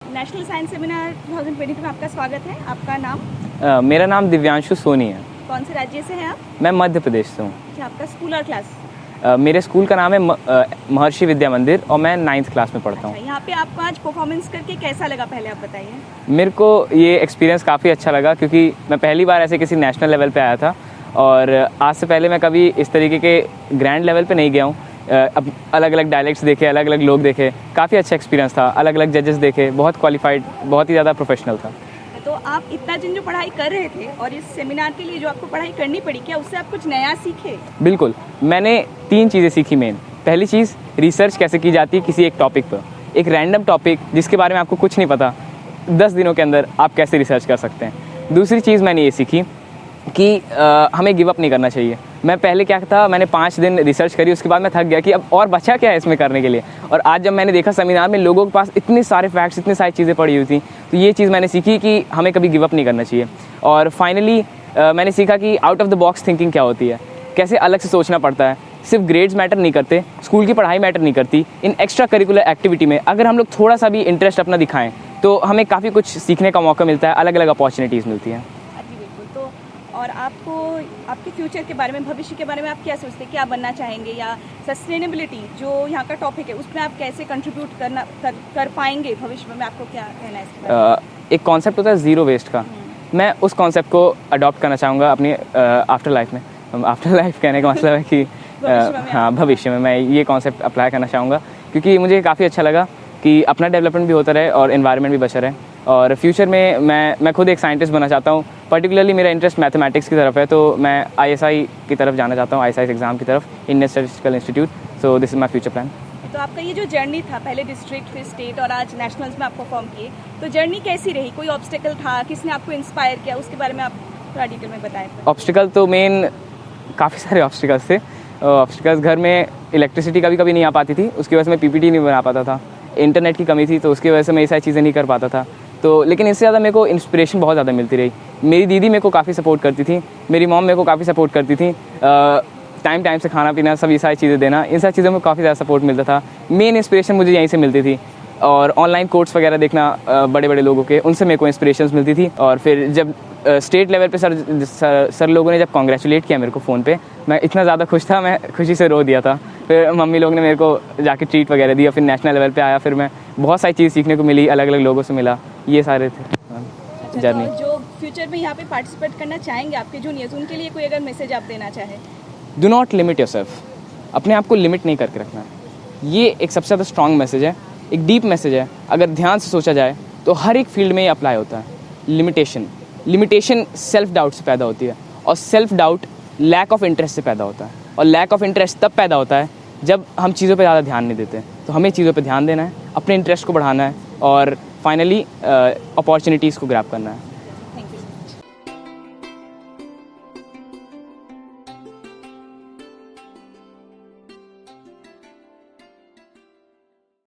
National science seminar 2022 में आपका स्वागत है। आपका नाम? मेरा नाम दिव्यांशु सोनी है। कौन से राज्य से हैं आप? मैं मध्य प्रदेश से हूँ। अच्छा, आपका स्कूल और क्लास? मेरे स्कूल का नाम है महर्षि विद्या मंदिर और मैं 9th क्लास में पढ़ता हूँ। अच्छा, यहाँ पे आपको आज परफॉर्मेंस करके कैसा लगा, पहले आप बताइए। मेरे को ये एक्सपीरियंस काफ़ी अच्छा लगा क्योंकि मैं पहली बार ऐसे किसी नेशनल लेवल पे आया था और आज से पहले मैं कभी इस तरीके के ग्रैंड लेवल पे नहीं गया हूँ। अब अलग अलग डायलेक्ट्स देखे, अलग अलग लोग देखे, काफ़ी अच्छा एक्सपीरियंस था। अलग अलग जजेस देखे, बहुत क्वालिफाइड, बहुत ही ज़्यादा प्रोफेशनल था। तो आप इतना दिन जो पढ़ाई कर रहे थे और इस सेमिनार के लिए जो आपको पढ़ाई करनी पड़ी, क्या उससे आप कुछ नया सीखे? बिल्कुल, मैंने 3 चीज़ें सीखी मेन। पहली चीज़, रिसर्च कैसे की जाती है किसी एक टॉपिक पर। एक रैंडम टॉपिक जिसके बारे में आपको कुछ नहीं पता, 10 दिनों के अंदर आप कैसे रिसर्च कर सकते हैं। दूसरी चीज़ मैंने ये सीखी कि हमें गिव अप नहीं करना चाहिए। मैं पहले क्या था, मैंने 5 दिन रिसर्च करी, उसके बाद मैं थक गया कि अब और बचा क्या है इसमें करने के लिए। और आज जब मैंने देखा सेमिनार में लोगों के पास इतने सारे फैक्ट्स, इतनी सारी चीज़ें पड़ी हुई थी, तो ये चीज़ मैंने सीखी कि हमें कभी गिव अप नहीं करना चाहिए। और फाइनली मैंने सीखा कि out of the box thinking क्या होती है, कैसे अलग से सोचना पड़ता है। सिर्फ ग्रेड्स मैटर नहीं करते, स्कूल की पढ़ाई मैटर नहीं करती। इन एक्स्ट्रा करिकुलर एक्टिविटी में अगर हम लोग थोड़ा सा भी इंटरेस्ट अपना दिखाएं तो हमें काफ़ी कुछ सीखने का मौका मिलता है, अलग अलग अपॉर्चुनिटीज़ मिलती हैं। जी बिल्कुल। तो और आपको आपके फ्यूचर के बारे में, भविष्य के बारे में आप क्या सोचते हैं, क्या बनना चाहेंगे, या सस्टेनेबिलिटी जो यहाँ का टॉपिक है उसमें आप कैसे कंट्रीब्यूट कर पाएंगे भविष्य में? आपको क्या कहना है इसके बारे में? एक कॉन्सेप्ट होता है ज़ीरो वेस्ट का, मैं उस कॉन्सेप्ट को अडॉप्ट करना चाहूँगा अपनी आफ्टर लाइफ में। आफ्टर लाइफ कहने का मतलब है कि हाँ, भविष्य में मैं ये कॉन्सेप्ट अप्लाई करना चाहूँगा क्योंकि मुझे काफ़ी अच्छा लगा कि अपना डेवलपमेंट भी होता रहे और एनवायरनमेंट भी बचा रहे। और फ्यूचर में मैं खुद एक साइंटिस्ट बनना चाहता हूँ। पर्टिकुलरली मेरा इंटरेस्ट मैथमेटिक्स की तरफ है, तो मैं ISI की तरफ जाना चाहता हूँ, ISI एग्ज़ाम की तरफ, Indian statistical institute. So this is my future plan. तो आपका ये जो जर्नी था, पहले डिस्ट्रिक्ट फिर स्टेट और आज नेशनल्स में आप परफॉर्म किए, तो जर्नी कैसी रही? कोई ऑब्स्टिकल था? किसने आपको इंस्पायर किया? उसके बारे में आप थोड़ा डिटेल में बताएं। ऑब्स्टिकल तो मेन काफ़ी सारे ऑब्स्टिकल्स थे। ऑब्स्टिकल्स, घर में इलेक्ट्रिसिटी कभी नहीं आ पाती थी, उसकी वजह से मैं PPT नहीं बना पाता था। इंटरनेट की कमी थी तो उसकी वजह से मैं ये सारी चीज़ें नहीं कर पाता था। तो लेकिन इससे ज़्यादा मेरे को इंस्पिरेशन बहुत ज़्यादा मिलती रही। मेरी दीदी मेरे को काफ़ी सपोर्ट करती थी, मेरी मॉम मेरे को काफ़ी सपोर्ट करती थी। टाइम से खाना पीना, सब ये सारी चीज़ें देना, इन सारी चीज़ों में काफ़ी ज़्यादा सपोर्ट मिलता था। मेन इंस्पिरेशन मुझे यहीं से मिलती थी। और ऑनलाइन कोर्स वगैरह देखना बड़े बड़े लोगों के, उनसे मेरे को इंस्पिरेशंस मिलती थी। और फिर जब स्टेट लेवल पे सर लोगों ने जब कॉन्ग्रेचुलेट किया मेरे को फ़ोन पे, मैं इतना ज़्यादा खुश था, मैं खुशी से रो दिया था। फिर मम्मी लोग ने मेरे को जाके ट्रीट वगैरह दिया। फिर नेशनल लेवल पे आया, फिर मैं बहुत सारी चीज़ सीखने को मिली, अलग अलग लोगों से मिला। ये सारे थे जर्नी। तो जो फ्यूचर में यहाँ पे पार्टिसिपेट करना चाहेंगे आपके जूनियर्स, उनके लिए कोई अगर मैसेज आप देना चाहें? Do not limit yourself. अपने आप को लिमिट नहीं करके रखना है। ये एक सबसे ज़्यादा स्ट्रॉन्ग मैसेज है, एक डीप मैसेज है। अगर ध्यान से सोचा जाए तो हर एक फील्ड में ये अप्लाई होता है। लिमिटेशन सेल्फ डाउट से पैदा होती है और self doubt lack of interest से पैदा होता है। और लैक ऑफ इंटरेस्ट तब पैदा होता है जब हम चीज़ों पे ज़्यादा ध्यान नहीं देते। तो हमें चीज़ों पे ध्यान देना है, अपने इंटरेस्ट को बढ़ाना है और फाइनली अपॉर्चुनिटीज़ को ग्रैब करना है।